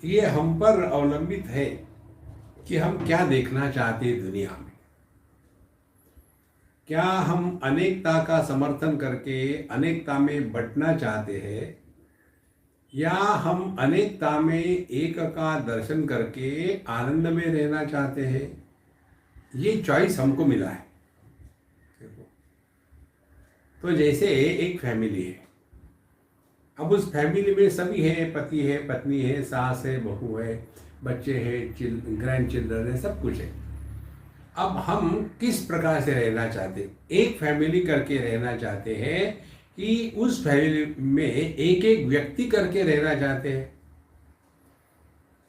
ये हम पर अवलंबित है कि हम क्या देखना चाहते हैं दुनिया में। क्या हम अनेकता का समर्थन करके अनेकता में बंटना चाहते हैं, या हम अनेकता में एक का दर्शन करके आनंद में रहना चाहते हैं। ये चॉइस हमको मिला है। देखो, तो जैसे एक फैमिली है, अब उस फैमिली में सभी है, पति है, पत्नी है, सास है, बहू है, बच्चे हैं, ग्रैंड चिल्ड्रन है, सब कुछ है। अब हम किस प्रकार से रहना चाहते हैं? एक फैमिली करके रहना चाहते हैं कि उस फैमिली में एक एक व्यक्ति करके रहना चाहते हैं?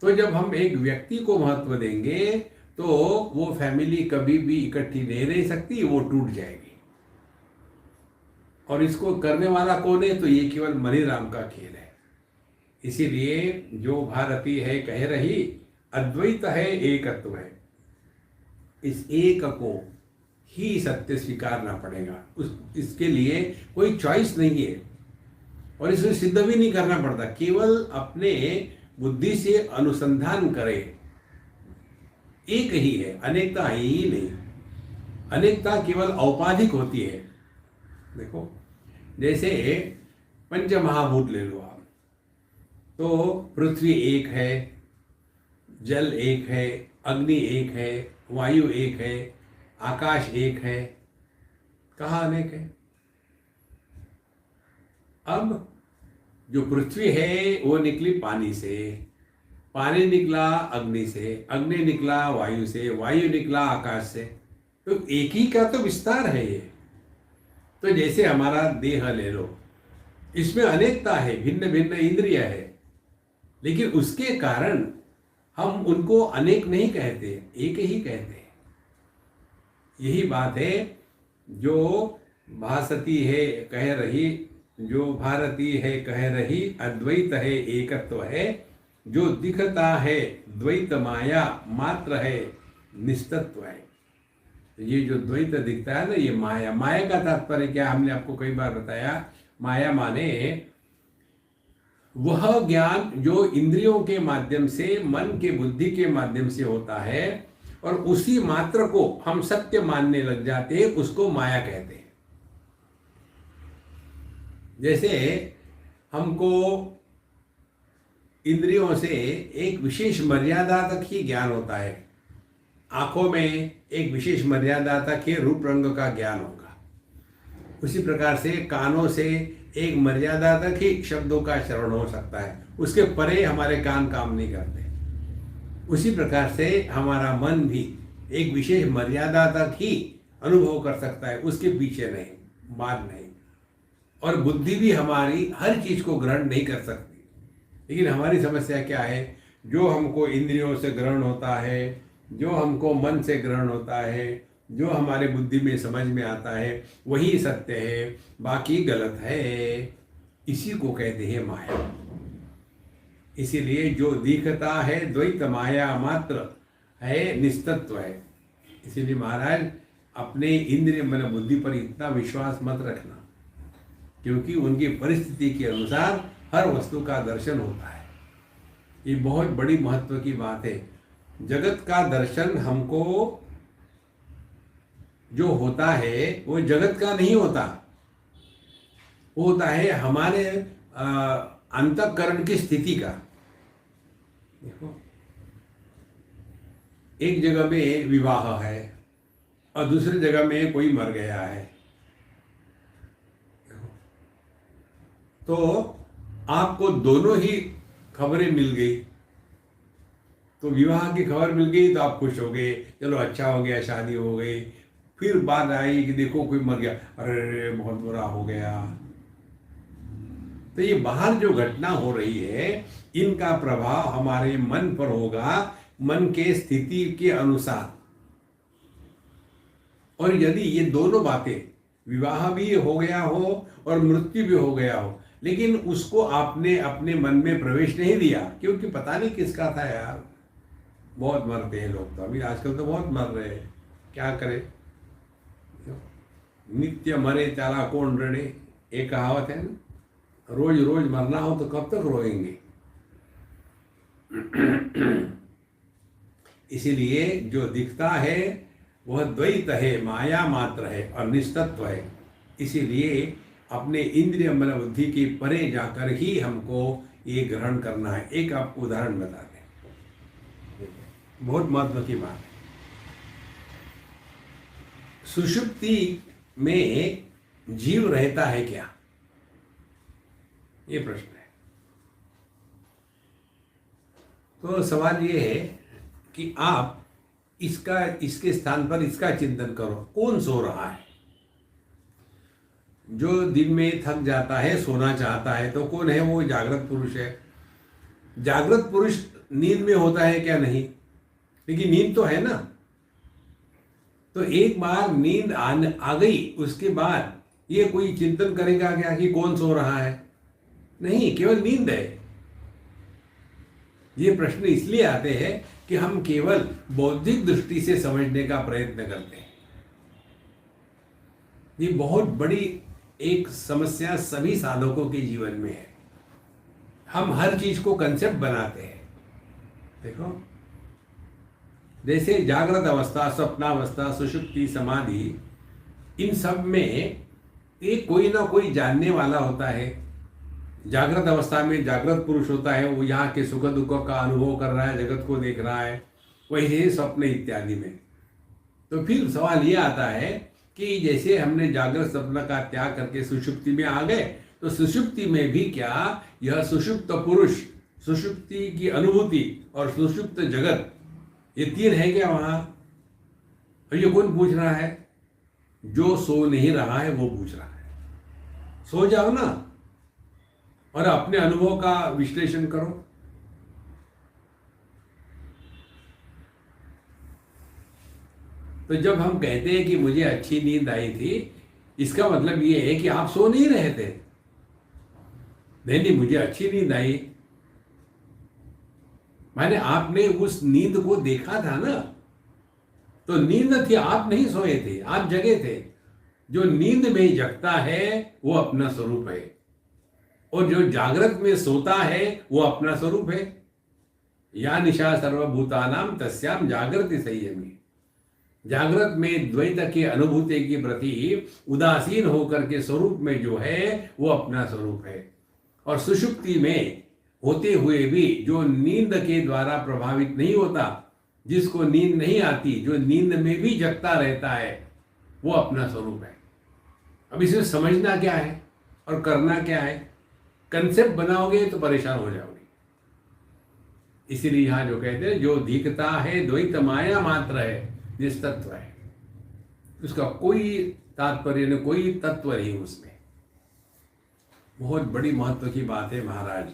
तो जब हम एक व्यक्ति को महत्व देंगे तो वो फैमिली कभी भी इकट्ठी नहीं सकती, वो टूट जाएगी। और इसको करने वाला कौन है? तो ये केवल मनीराम का खेल है। इसीलिए जो भारती है कह रही, अद्वैत है एकत्व है। इस एक को ही सत्य स्वीकारना पड़ेगा। इसके लिए कोई चॉइस नहीं है और इसे सिद्ध भी नहीं करना पड़ता। केवल अपने बुद्धि से अनुसंधान करें। एक ही है, अनेकता है ही नहीं। अनेकता केवल औपाधिक होती है। देखो, जैसे पंच महाभूत ले लो आप, तो पृथ्वी एक है, जल एक है, अग्नि एक है, वायु एक है, आकाश एक है। कहाँ अनेक है? अब जो पृथ्वी है वो निकली पानी से, पानी निकला अग्नि से, अग्नि निकला वायु से, वायु निकला आकाश से। तो एक ही का तो विस्तार है ये। तो जैसे हमारा देह ले लो, इसमें अनेकता है, भिन्न भिन्न इंद्रिय है, लेकिन उसके कारण हम उनको अनेक नहीं कहते, एक ही कहते हैं। यही बात है जो भासती है कह रही, जो भारती है कह रही, अद्वैत है एकत्व है। जो दिखता है द्वैत माया मात्र है, निस्तत्व है। ये जो द्वैत दिखता है ना, ये माया। माया का तात्पर्य क्या? हमने आपको कई बार बताया, माया माने वह ज्ञान जो इंद्रियों के माध्यम से, मन के बुद्धि के माध्यम से होता है और उसी मात्र को हम सत्य मानने लग जाते हैं, उसको माया कहते हैं। जैसे हमको इंद्रियों से एक विशेष मर्यादा तक ही ज्ञान होता है। आंखों में एक विशेष मर्यादा तक ही रूप रंग का ज्ञान होगा। उसी प्रकार से कानों से एक मर्यादा तक ही शब्दों का श्रवण हो सकता है, उसके परे हमारे कान काम नहीं करते। उसी प्रकार से हमारा मन भी एक विशेष मर्यादा तक ही अनुभव कर सकता है, उसके पीछे नहीं, बाद नहीं। और बुद्धि भी हमारी हर चीज को ग्रहण नहीं कर सकती। लेकिन हमारी समस्या क्या है? जो हमको इंद्रियों से ग्रहण होता है, जो हमको मन से ग्रहण होता है, जो हमारे बुद्धि में समझ में आता है, वही सत्य है, बाकी गलत है। इसी को कहते हैं माया। इसीलिए जो दिखता है द्वैत माया मात्र है, निस्तत्व है। इसीलिए महाराज, अपने इंद्रिय मन बुद्धि पर इतना विश्वास मत रखना, क्योंकि उनकी परिस्थिति के अनुसार हर वस्तु का दर्शन होता है। ये बहुत बड़ी महत्व की बात है। जगत का दर्शन हमको जो होता है वो जगत का नहीं होता, वो होता है हमारे अंतःकरण की स्थिति का। देखो, एक जगह में विवाह है और दूसरी जगह में कोई मर गया है, तो आपको दोनों ही खबरें मिल गई। तो विवाह की खबर मिल गई तो आप खुश हो गए, चलो अच्छा हो गया, शादी हो गई। फिर बात आई कि देखो कोई मर गया, अरे बहुत बुरा हो गया। तो ये बाहर जो घटना हो रही है, इनका प्रभाव हमारे मन पर होगा, मन के स्थिति के अनुसार। और यदि ये दोनों बातें, विवाह भी हो गया हो और मृत्यु भी हो गया हो, लेकिन उसको आपने अपने मन में प्रवेश नहीं दिया, क्योंकि पता नहीं किसका था यार। बहुत मरते हैं लोग, तो अभी आजकल तो बहुत मर रहे हैं, क्या करें। नित्य मरे त्याला कौन रड़े, एक कहावत है ना। रोज रोज मरना हो तो कब तक रोएंगे। इसीलिए जो दिखता है वह द्वैत है, माया मात्र है और निस्तत्व है। इसीलिए अपने इंद्रिय मन बुद्धि के परे जाकर ही हमको ये ग्रहण करना है। एक आपको उदाहरण बताते हैं, बहुत महत्व की बात है। सुषुप्ति में जीव रहता है क्या, ये प्रश्न है। तो सवाल ये है कि आप इसके स्थान पर इसका चिंतन करो, कौन सो रहा है? जो दिन में थक जाता है, सोना चाहता है, तो कौन है वो? जागृत पुरुष है। जागृत पुरुष नींद में होता है क्या? नहीं, लेकिन नींद तो है ना। तो एक बार नींद आ गई, उसके बाद ये कोई चिंतन करेगा क्या कि कौन सो रहा है? नहीं, केवल नींद है। ये प्रश्न इसलिए आते हैं कि हम केवल बौद्धिक दृष्टि से समझने का प्रयत्न करते हैं। ये बहुत बड़ी एक समस्या सभी साधकों के जीवन में है। हम हर चीज को कंसेप्ट बनाते हैं। देखो, जैसे जागृत अवस्था, स्वप्नावस्था, सुषुप्ति, समाधि, इन सब में एक कोई ना कोई जानने वाला होता है। जागृत अवस्था में जागृत पुरुष होता है, वो यहाँ के सुख दुख का अनुभव कर रहा है, जगत को देख रहा है। वही स्वप्न इत्यादि में तो फिर सवाल ये आता है कि जैसे हमने जागृत स्वप्न का त्याग करके सुषुप्ति में आ गए, तो सुषुप्ति में भी क्या यह सुषुप्त पुरुष, सुषुप्ति की अनुभूति और सुषुप्त जगत, ये तीन है क्या वहां? और ये कौन पूछ रहा है? जो सो नहीं रहा है वो पूछ रहा है। सो जाओ ना और अपने अनुभव का विश्लेषण करो। तो जब हम कहते हैं कि मुझे अच्छी नींद आई थी, इसका मतलब ये है कि आप सो नहीं रहे थे। नहीं, मुझे अच्छी नींद आई, माने आपने उस नींद को देखा था ना। तो नींद थी, आप नहीं सोए थे, आप जगे थे। जो नींद में जगता है वो अपना स्वरूप है, और जो जागृत में सोता है वो अपना स्वरूप है। या निशा सर्वभूतानाम तस्याम जागृति संयमी। जागृत में द्वैत के अनुभूति के प्रति उदासीन होकर के स्वरूप में जो है वो अपना स्वरूप है। और सुषुप्ति में होते हुए भी जो नींद के द्वारा प्रभावित नहीं होता, जिसको नींद नहीं आती, जो नींद में भी जगता रहता है, वो अपना स्वरूप है। अब इसे समझना क्या है और करना क्या है? कंसेप्ट बनाओगे तो परेशान हो जाओगे। इसीलिए यहां जो कहते हैं, जो दिखता है द्वैत माया मात्र है, निस्तत्व है, उसका कोई तात्पर्य नहीं, कोई तत्व नहीं उसमें। बहुत बड़ी महत्व की बात है महाराज।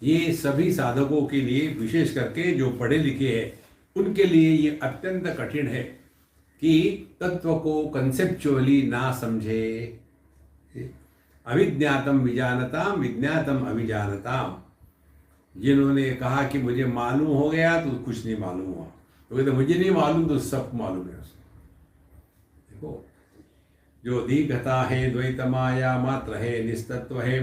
ये सभी साधकों के लिए, विशेष करके जो पढ़े लिखे हैं, उनके लिए ये अत्यंत कठिन है कि तत्व को कंसेप्चुअली ना समझे। अविज्ञातम विजानताम, विज्ञातम अविजानताम। जिन्होंने कहा कि मुझे मालूम हो गया तो कुछ नहीं मालूम हुआ, तो कहते मुझे नहीं मालूम तो सब मालूम है उसको। देखो, जो दिखता है द्वैत माया मात्र है, निस्तत्व है।